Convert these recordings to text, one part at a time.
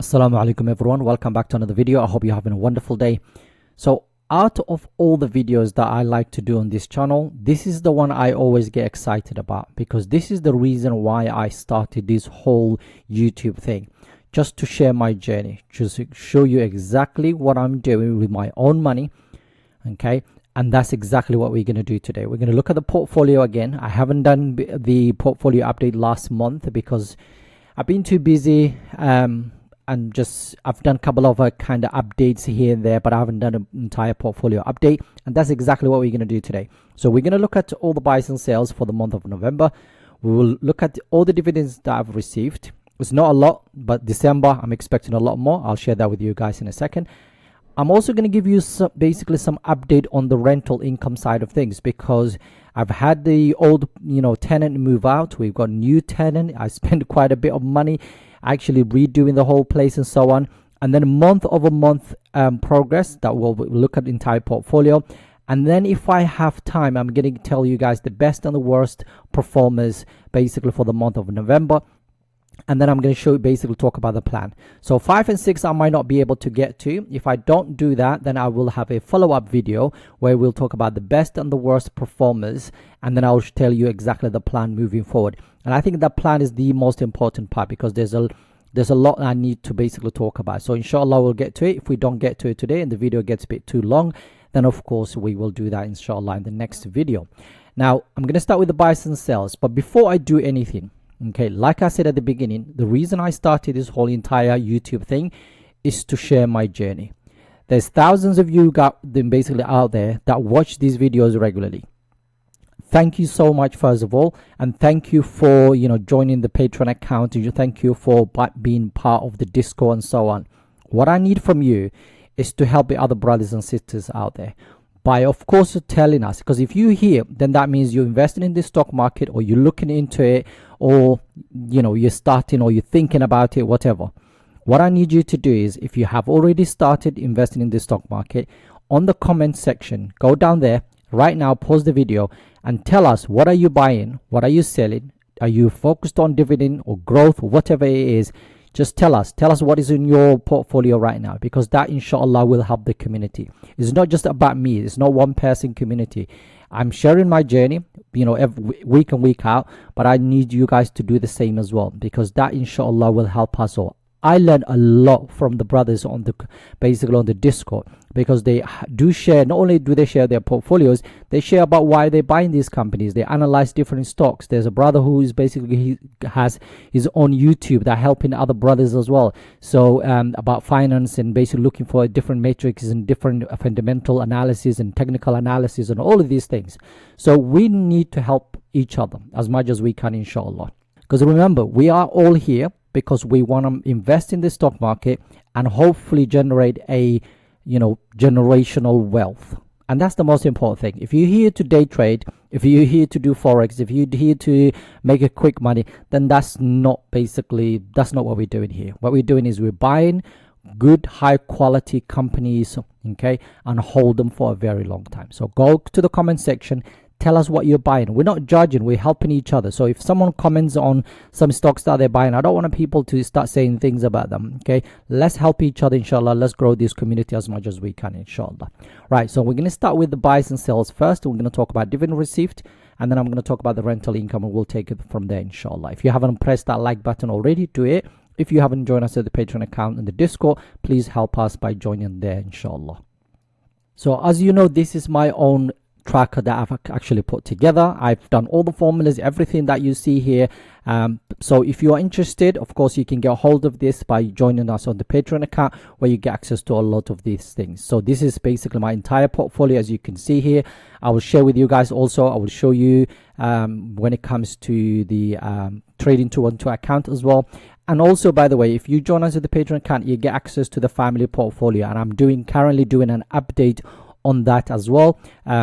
Assalamu alaikum everyone, welcome back to another video. I hope you're having a wonderful day. So out of all the videos that I like to do on this channel, this is the one I always get excited about, because this is the reason why I started this whole YouTube thing, just to share my journey, just to show you exactly what I'm doing with my own money. Okay, and that's exactly what we're going to do today. We're going to look at the portfolio again. I haven't done the portfolio update last month because I've been too busy, and just I've done a couple of kind of updates here and there, but I haven't done an entire portfolio update, and that's exactly what we're going to do today. So we're going to look at all the buys and sales for the month of November. We will look at all the dividends that I've received. It's not a lot, but December I'm expecting a lot more. I'll share that with you guys in a second. I'm also going to give you basically some update on the rental income side of things, because I've had the old tenant move out. We've got new tenant. I spent quite a bit of money actually redoing the whole place and so on, and then month over month progress that we'll look at the entire portfolio. And then if I have time, I'm going to tell you guys the best and the worst performers basically for the month of November. And then I'm going to show you, basically talk about the plan. So 5 and 6 I might not be able to get to. If I don't do that, then I will have a follow-up video where we'll talk about the best and the worst performers, and then I'll tell you exactly the plan moving forward. And I think that plan is the most important part, because there's a lot I need to basically talk about. So inshallah we'll get to it. If we don't get to it today and the video gets a bit too long, then of course we will do that inshallah in the next video. Now I'm going to start with the buys and sales, but before I do anything, okay, like I said at the beginning, the reason I started this whole entire YouTube thing is to share my journey. There's thousands of you basically out there that watch these videos regularly. Thank you so much, first of all, and thank you for joining the Patreon account. Thank you for being part of the Discord and so on. What I need from you is to help the other brothers and sisters out there by, of course, telling us, because if you're here, then that means you're investing in the stock market, or you're looking into it, or you're starting, or you're thinking about it, whatever. What I need you to do is, if you have already started investing in the stock market, on the comment section, go down there right now, pause the video and tell us, what are you buying, what are you selling, are you focused on dividend or growth, or whatever it is. Just tell us what is in your portfolio right now, because that inshallah will help the community. It's not just about me, it's not one person community. I'm sharing my journey every week and week out, but I need you guys to do the same as well, because that inshallah will help us all. I learned a lot from the brothers on the Discord, because they do share. Not only do they share their portfolios, they share about why they're buying these companies. They analyze different stocks. There's a brother who is he has his own YouTube that helping other brothers as well. So about finance, and basically looking for different matrices and different fundamental analysis and technical analysis and all of these things. So we need to help each other as much as we can, inshallah. Because remember, we are all here because we want to invest in the stock market and hopefully generate a generational wealth. And that's the most important thing. If you're here to day trade, if you're here to do forex, if you're here to make a quick money, then that's not what we're doing here. What we're doing is we're buying good high quality companies, okay, and hold them for a very long time. So go to the comment section, tell us what you're buying. We're not judging, we're helping each other. So if someone comments on some stocks that they're buying, I don't want people to start saying things about them. Okay, let's help each other, inshallah. Let's grow this community as much as we can, inshallah. Right, so we're going to start with the buys and sales first. We're going to talk about dividend received, and then I'm going to talk about the rental income, and we'll take it from there, inshallah. If you haven't pressed that like button already, do it. If you haven't joined us at the Patreon account and the Discord, please help us by joining there, inshallah. So as you know, this is my own tracker that I've actually put together. I've done all the formulas, everything that you see here. So if you are interested, of course, you can get a hold of this by joining us on the Patreon account, where you get access to a lot of these things. So this is basically my entire portfolio, as you can see here. I will share with you guys also. I will show you when it comes to the trading 212 account as well. And also, by the way, if you join us at the Patreon account, you get access to the family portfolio, and I'm currently doing an update on that as well.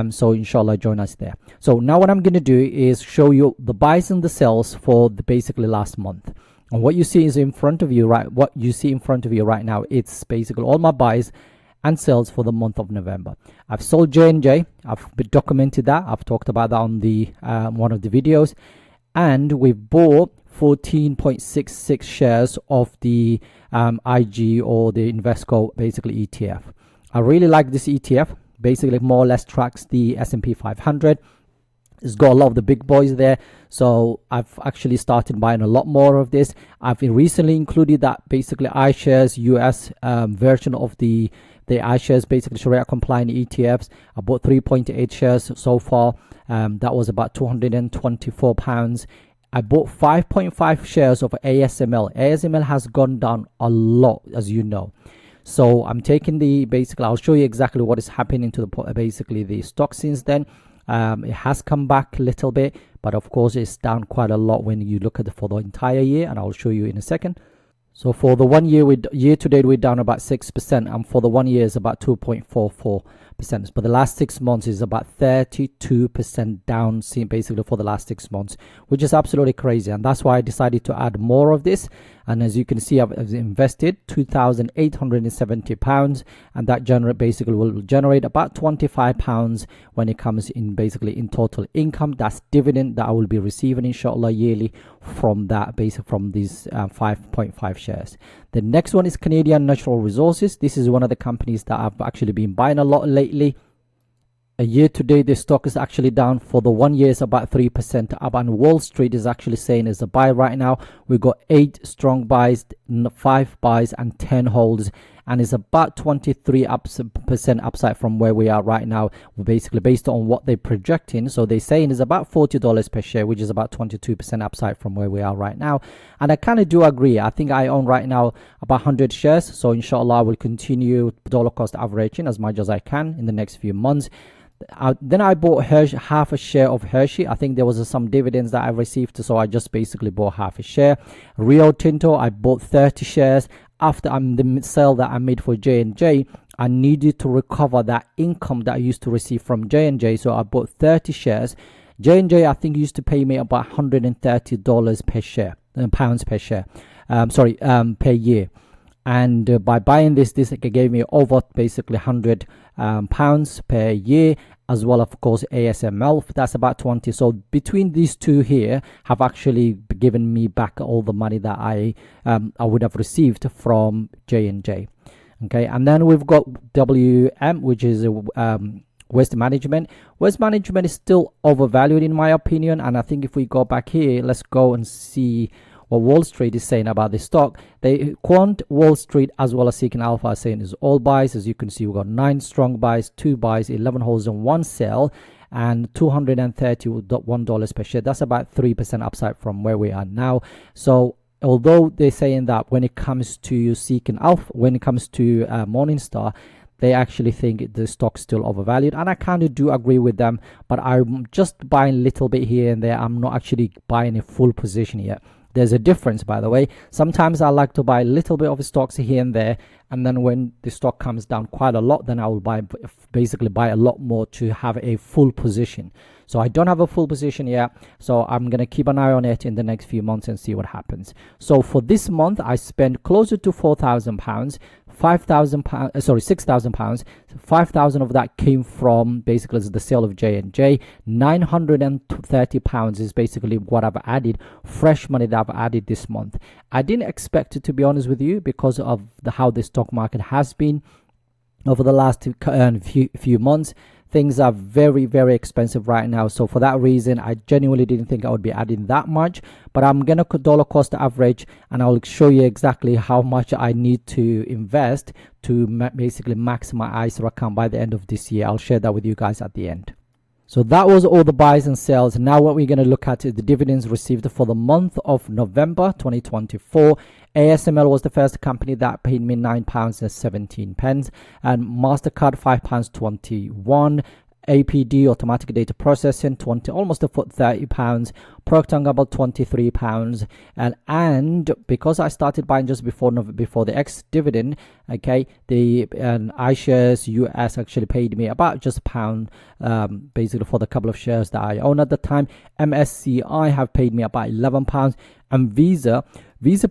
So inshallah, join us there. So now what I'm going to do is show you the buys and the sells for the basically last month. And what you see is in front of you, right? What you see in front of you right now, it's basically all my buys and sales for the month of November. I've sold J&J. I've documented that. I've talked about that on the one of the videos. And we've bought 14.66 shares of the IG or the Invesco basically ETF. I really like this ETF. Basically more or less tracks the S&P 500. It's got a lot of the big boys there, so I've actually started buying a lot more of this. I've recently included that basically iShares US version of the iShares, basically Sharia compliant ETFs. I bought 3.8 shares so far. That was about £224. I bought 5.5 shares of ASML. ASML has gone down a lot, as you know. So I'm taking the basically, I'll show you exactly what is happening to the basically the stock since then. It has come back a little bit, but of course it's down quite a lot when you look at it for the entire year, and I'll show you in a second. So for the 1 year, year to date, we're down about 6%, and for the 1 year is about 2.44%. But the last 6 months is about 32% down, basically for the last 6 months, which is absolutely crazy. And that's why I decided to add more of this. And as you can see, I've invested £2,870, and that basically will generate about £25 when it comes in basically in total income. That's dividend that I will be receiving inshallah yearly from that from these 5.5 shares. The next one is Canadian Natural Resources. This is one of the companies that I've actually been buying a lot lately. A year to date, the stock is actually down. For the 1 year, it's about 3% up, and Wall Street is actually saying it's a buy right now. We've got 8 strong buys, 5 buys, and 10 holds, and it's about 23% upside from where we are right now, basically based on what they're projecting. So they're saying it's about $40 per share, which is about 22% upside from where we are right now. And I kind of do agree. I think I own right now about 100 shares. So inshallah, I will continue dollar cost averaging as much as I can in the next few months. Then I bought half a share of Hershey. I think there was some dividends that I received, so I just basically bought half a share. Rio Tinto, I bought 30 shares. After the sale that I made for J&J, I needed to recover that income that I used to receive from J&J, so I bought 30 shares. J&J, I think, used to pay me about $130 per share, pounds per share, per year. And by buying this gave me over basically £100 per year, as well, of course, ASML, that's about 20. So between these two here have actually given me back all the money that I would have received from J&J. Okay, and then we've got WM, which is Waste Management. Waste Management is still overvalued in my opinion, and I think if we go back here, let's go and see what Wall Street is saying about this stock. Quant, Wall Street, as well as Seeking Alpha are saying is all buys. As you can see, we've got 9 strong buys, 2 buys, 11 holds, and 1 sell, and $231 per share. That's about 3% upside from where we are now. So although they're saying that when it comes to Seeking Alpha, when it comes to Morningstar, they actually think the stock's still overvalued, and I kind of do agree with them, but I'm just buying a little bit here and there. I'm not actually buying a full position yet. There's a difference, by the way. Sometimes I like to buy a little bit of stocks here and there, and then when the stock comes down quite a lot, then I will basically buy a lot more to have a full position. So I don't have a full position yet, so I'm going to keep an eye on it in the next few months and see what happens. So for this month, I spent closer to £4,000, £6,000. 5,000 of that came from basically the sale of J&J. £930 is basically what I've added, fresh money that I've added this month. I didn't expect it, to be honest with you, because of how the stock market has been over the last few months. Things are very, very expensive right now. So for that reason, I genuinely didn't think I would be adding that much. But I'm going to dollar cost average, and I'll show you exactly how much I need to invest to basically max my ISA account by the end of this year. I'll share that with you guys at the end. So that was all the buys and sells. Now what we're going to look at is the dividends received for the month of November 2024. ASML was the first company that paid me £9.17, and MasterCard £5.21. APD, automatic data processing, almost £30. Procter & Gamble £23, and because I started buying just before the ex-dividend, okay, the iShares US actually paid me about just £1, basically for the couple of shares that I own at the time. MSCI have paid me about £11, and Visa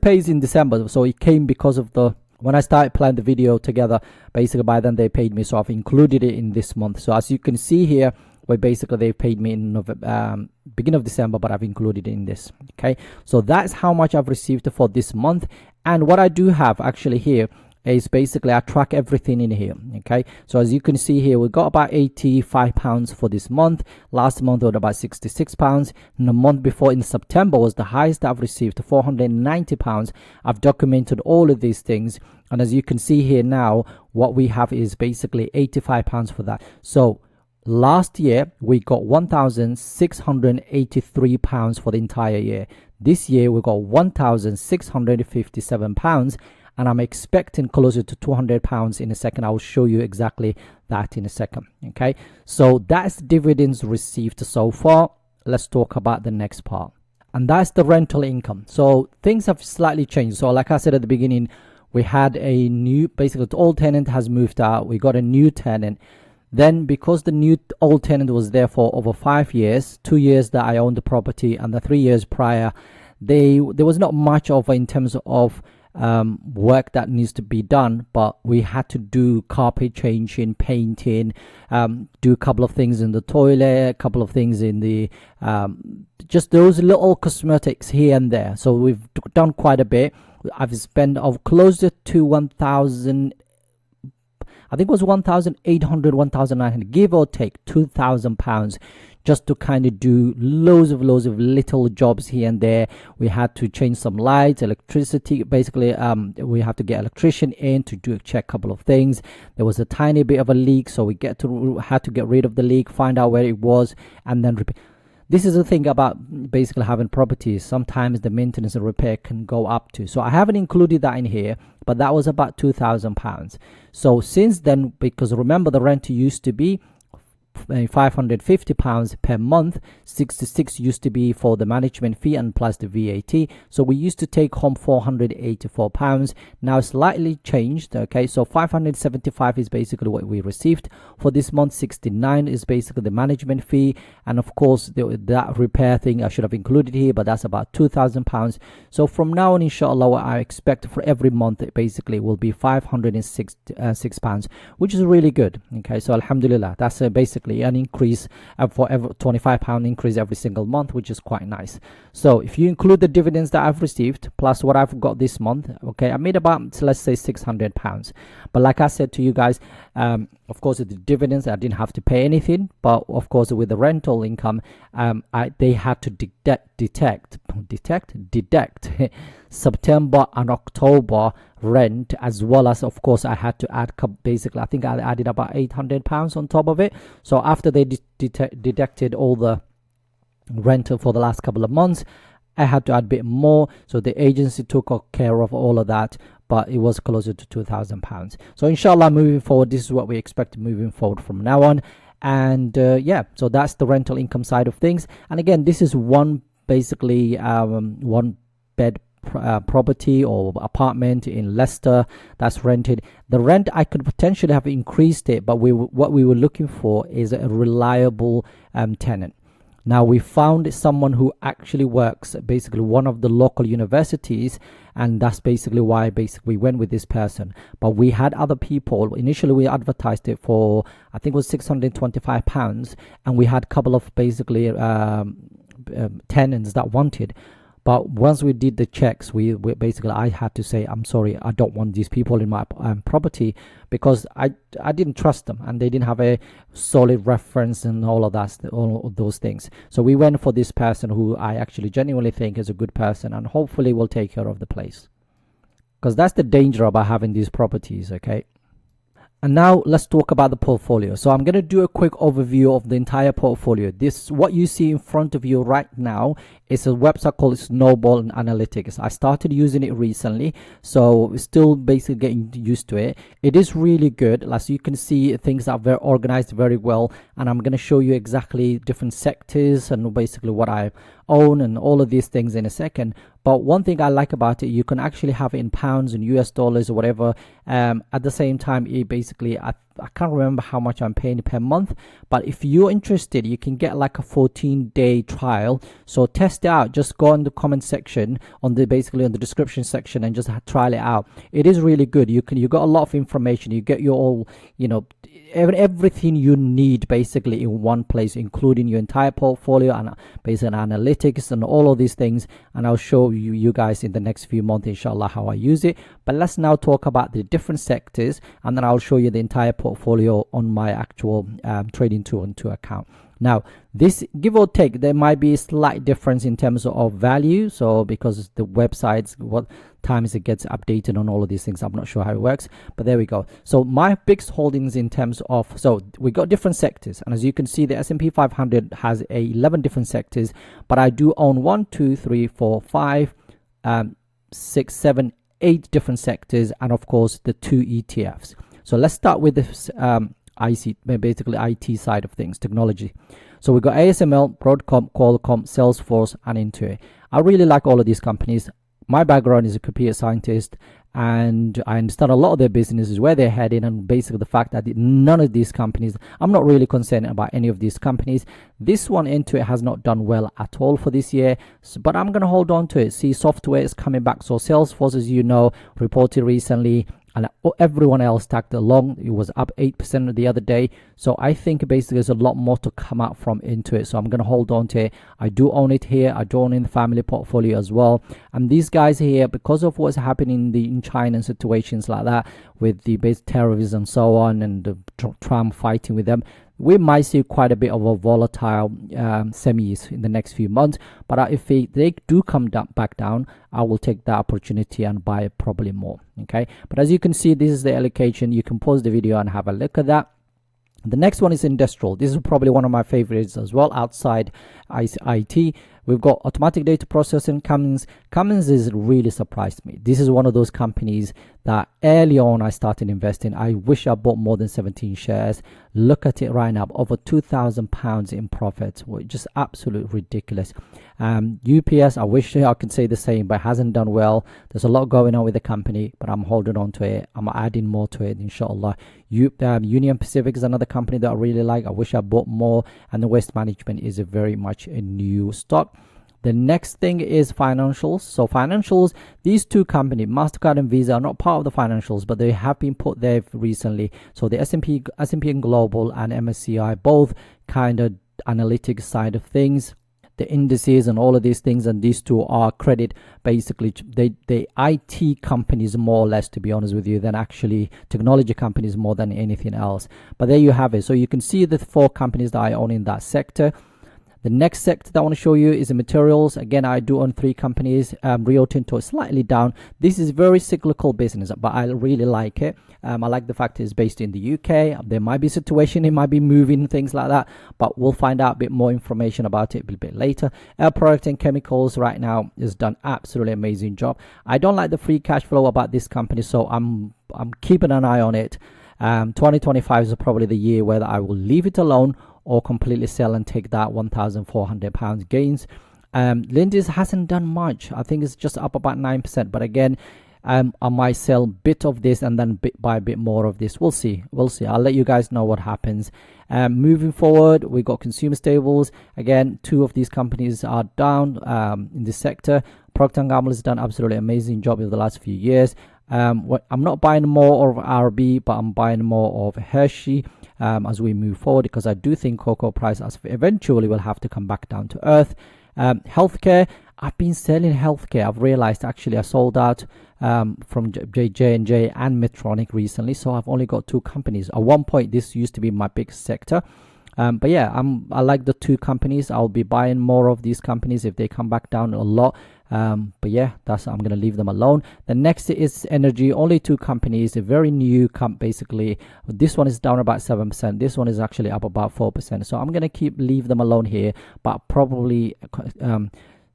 pays in December, so it came because of when I started playing the video together. Basically by then they paid me, so I've included it in this month. So as you can see here, where basically they paid me in November, beginning of December, but I've included it in this. Okay, so that's how much I've received for this month. And what I do have actually here is basically I track everything in here. Okay, so as you can see here, we got about £85 for this month. Last month was about £66, and the month before in September was the highest I've received, £490. I've documented all of these things, and as you can see here now, what we have is basically £85 for that. So last year we got £1,683 for the entire year. This year we got £1,657, and I'm expecting closer to £200 in a second. I will show you exactly that in a second. Okay, so that's dividends received so far. Let's talk about the next part, and that's the rental income. So things have slightly changed. So like I said at the beginning, we had a new, basically the old tenant has moved out, we got a new tenant. Then because the old tenant was there for over 5 years, 2 years that I owned the property and the 3 years prior, there was not much of in terms of work that needs to be done, but we had to do carpet changing, painting, do a couple of things in the toilet, a couple of things in the just those little cosmetics here and there. So we've done quite a bit. I've spent closer to 1,000, I think it was 1,800, 1,900, give or take £2,000, just to kind of do loads of little jobs here and there. We had to change some lights, electricity, basically we have to get electrician in to check a couple of things. There was a tiny bit of a leak, so we had to get rid of the leak, find out where it was, and then repair. This is the thing about basically having properties. Sometimes the maintenance and repair can go up to. So I haven't included that in here, but that was about £2,000. So since then, because remember the rent used to be £550 per month, 66 used to be for the management fee and plus the VAT. So we used to take home £484. Now slightly changed. Okay, so 575 is basically what we received for this month. 69 is basically the management fee, and of course that repair thing I should have included here, but that's about £2,000. So from now on, inshallah, what I expect for every month it basically will be £506, which is really good. Okay, so alhamdulillah, that's basically an increase for every £25 increase every single month, which is quite nice. So if you include the dividends that I've received plus what I've got this month, okay, I made about, let's say, £600. But like I said to you guys, of course with the dividends I didn't have to pay anything, but of course with the rental income, they had to deduct September and October rent, as well as of course I had to add, basically I think I added about £800 on top of it. So after they deducted all the rental for the last couple of months, I had to add a bit more. So the agency took care of all of that, but it was closer to £2,000. So inshallah, moving forward, this is what we expect moving forward from now on. And yeah, so that's the rental income side of things. And again, this is one basically one bed property or apartment in Leicester that's rented. The rent, I could potentially have increased it, but what we were looking for is a reliable tenant. Now we found someone who actually works basically one of the local universities, and that's basically why we went with this person. But we had other people. Initially we advertised it for, I think it was £625, and we had a couple of basically tenants that wanted. But once we did the checks, we basically, I had to say, I'm sorry, I don't want these people in my property, because I didn't trust them and they didn't have a solid reference and all of that, all of those things. So we went for this person who I actually genuinely think is a good person, and hopefully will take care of the place, because that's the danger about having these properties. Okay. And now let's talk about the portfolio. So I'm going to do a quick overview of the entire portfolio. This, what you see in front of you right now, is a website called Snowball Analytics. I started using it recently, so still basically getting used to it. It is really good. As you can see, things are very organized very well, and I'm going to show you exactly different sectors and basically what I own and all of these things in a second. But one thing I like about it, you can actually have it in pounds and US dollars or whatever. At the same time, it basically, I can't remember how much I'm paying per month, but if you're interested, you can get like a 14-day trial. So test it out. Just go in the comment section on the basically on the description section and just trial it out. It is really good. You got a lot of information. You get your all, everything you need basically in one place, including your entire portfolio and based on analytics and all of these things. And I'll show you guys in the next few months, inshallah, how I use it. But let's now talk about the different sectors, and then I'll show you the entire portfolio on my actual trading 212 account. Now, this give or take, there might be a slight difference in terms of value. So because the websites, what times it gets updated on all of these things, I'm not sure how it works, but there we go. So my biggest holdings in terms of, so we got different sectors, and as you can see, the S&P 500 has 11 different sectors, but I do own 1, 2, 3, 4, 5, 6, 7, 8 different sectors, and of course the 2 ETFs. So let's start with this IC, basically IT side of things, technology. So we got ASML, Broadcom, Qualcomm, Salesforce, and Intuit. I really like all of these companies. My background is a computer scientist, and I understand a lot of their businesses, where they're heading, and basically the fact that none of these companies, I'm not really concerned about any of these companies. This one, Intuit, has not done well at all for this year, but I'm going to hold on to it. See, software is coming back. So Salesforce, as you know, reported recently, and everyone else tagged along. It was up 8% the other day. So I think basically there's a lot more to come out from Intuit. So I'm going to hold on to it. I do own it here. I do own in the family portfolio as well. And these guys here, because of what's happening in China and situations like that, with the base terrorism and so on, and Trump fighting with them, we might see quite a bit of a volatile semis in the next few months. But if they do come back down, I will take that opportunity and buy probably more. Okay, but as you can see, this is the allocation. You can pause the video and have a look at that. The next one is industrial. This is probably one of my favorites as well, outside IT. We've got automatic data processing, Cummins. Cummins has really surprised me. This is one of those companies that early on I started investing. I wish I bought more than 17 shares. Look at it right now, over £2,000 in profits, which is just absolutely ridiculous. UPS, I wish I could say the same, but it hasn't done well. There's a lot going on with the company, but I'm holding on to it. I'm adding more to it, inshallah. Union Pacific is another company that I really like. I wish I bought more, and the Waste Management is a very much a new stock. The next thing is financials. So financials, these two companies, MasterCard and Visa, are not part of the financials, but they have been put there recently. So the S&P and Global and MSCI, both kind of analytics side of things, the indices and all of these things, and these two are credit, basically they IT companies more or less, to be honest with you, than actually technology companies more than anything else. But there you have it. So you can see the 4 companies that I own in that sector. The next sector that I want to show you is the materials. Again, I do own 3 companies. Rio Tinto is slightly down. This is very cyclical business, but I really like it. I like the fact it's based in the UK. There might be a situation, it might be moving, things like that, but we'll find out a bit more information about it a bit later. Air Product and Chemicals right now has done absolutely amazing job. I don't like the free cash flow about this company, so I'm keeping an eye on it. 2025 is probably the year where I will leave it alone or completely sell and take that £1,400 gains. Lindy's hasn't done much. I think it's just up about 9%, but again, I might sell a bit of this and then buy a bit more of this. We'll see. I'll let you guys know what happens. Moving forward, we got consumer staples. Again, 2 of these companies are down in this sector. Procter & Gamble has done absolutely amazing job over the last few years. I'm not buying more of RB, but I'm buying more of Hershey as we move forward, because I do think cocoa price eventually will have to come back down to earth. Healthcare, I've been selling healthcare. I've realized actually I sold out from J&J and Medtronic recently, so I've only got 2 companies. At one point, this used to be my big sector. But yeah, I like the 2 companies. I'll be buying more of these companies if they come back down a lot. But yeah, I'm going to leave them alone. The next is energy. Only 2 companies, a very new basically. This one is down about 7%. This one is actually up about 4%. So I'm going to leave them alone here, but probably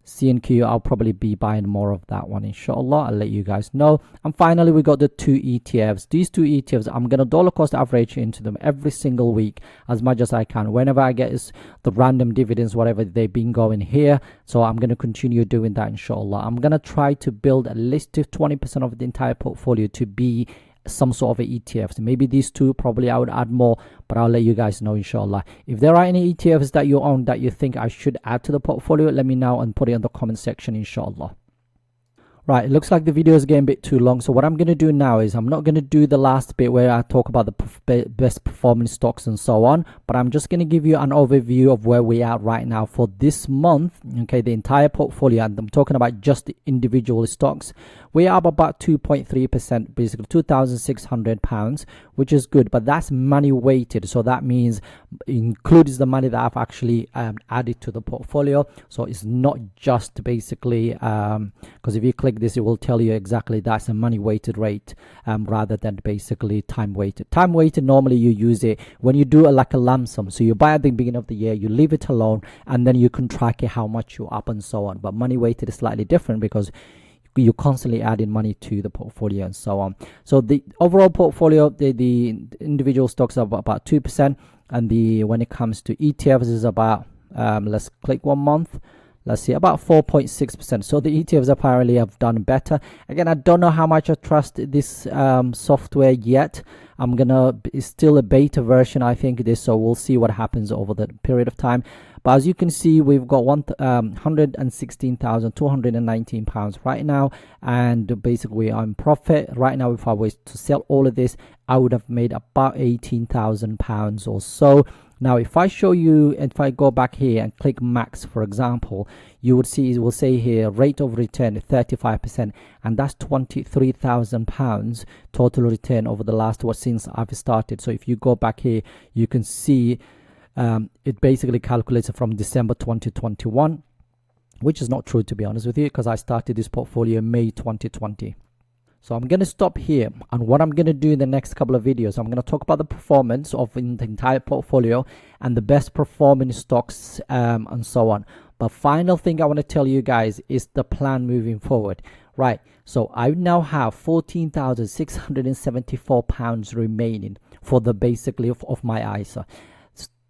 C&Q, I'll probably be buying more of that one, inshallah. I'll let you guys know. And finally, we got the 2 ETFs. These 2 ETFs, I'm going to dollar cost average into them every single week as much as I can. Whenever I get the random dividends, whatever they've been going here. So I'm going to continue doing that, inshallah. I'm going to try to build at least 20% of the entire portfolio to be some sort of ETFs. Maybe these two, probably I would add more, but I'll let you guys know, inshallah. If there are any ETFs that you own that you think I should add to the portfolio, let me know and put it in the comment section, inshallah. Right, it looks like the video is getting a bit too long, so what I'm going to do now is I'm not going to do the last bit where I talk about the best performing stocks and so on, but I'm just going to give you an overview of where we are right now for this month, okay, the entire portfolio, and I'm talking about just the individual stocks. We are up about 2.3%, basically £2,600, which is good, but that's money weighted, so that means it includes the money that I've actually added to the portfolio. So it's not just basically, because if you click this, it will tell you exactly that's a money weighted rate rather than basically time weighted. Time weighted, normally you use it when you do like a lump sum, so you buy at the beginning of the year, you leave it alone, and then you can track it how much you're up and so on. But money weighted is slightly different because you're constantly adding money to the portfolio and so on. So the overall portfolio, the individual stocks are about 2%, and when it comes to ETFs is about let's click 1 month. Let's see, about 4.6%. So the ETFs apparently have done better. Again, I don't know how much I trust this software yet. It's still a beta version, I think, this, so we'll see what happens over the period of time. But as you can see, we've got £116,219 right now, and basically I'm profit right now. If I was to sell all of this, I would have made about £18,000 or so. Now, if I show you, if I go back here and click max, for example, you would see it will say here rate of return 35%, and that's £23,000 total return over the last since I've started. So if you go back here, you can see it basically calculates from December 2021, which is not true, to be honest with you, because I started this portfolio in May 2020. So I'm going to stop here, and what I'm going to do in the next couple of videos, I'm going to talk about the performance of the entire portfolio and the best performing stocks and so on. But final thing I want to tell you guys is the plan moving forward. Right, so I now have £14,674 remaining for the basically of my ISA.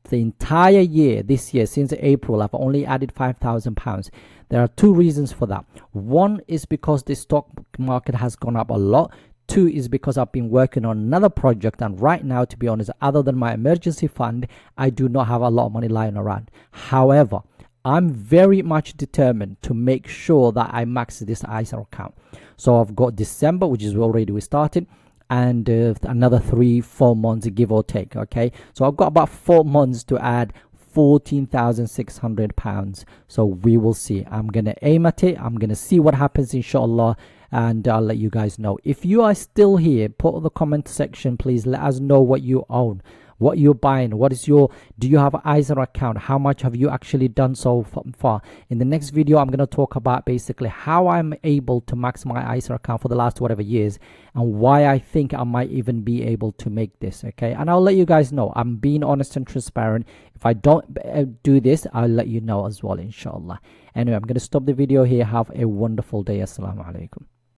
The entire year, this year, since April, I've only added £5,000. There are two reasons for that. One is because the stock market has gone up a lot. Two is because I've been working on another project, and right now, to be honest, other than my emergency fund, I do not have a lot of money lying around. However, I'm very much determined to make sure that I max this ISA account. So I've got December, which is already we started, and another 3-4 months, give or take. Okay, so I've got about 4 months to add £14,600. So we will see. I'm gonna aim at it. I'm gonna see what happens, inshallah, and I'll let you guys know. If you are still here, put in the comment section, please let us know what you own, what you're buying, what is do you have an ISA account, how much have you actually done so far. In the next video, I'm going to talk about basically how I'm able to max my ISA account for the last whatever years, and why I think I might even be able to make this. Okay, and I'll let you guys know. I'm being honest and transparent. If I don't do this, I'll let you know as well, inshallah. Anyway, I'm going to stop the video here. Have a wonderful day. Assalamu alaikum.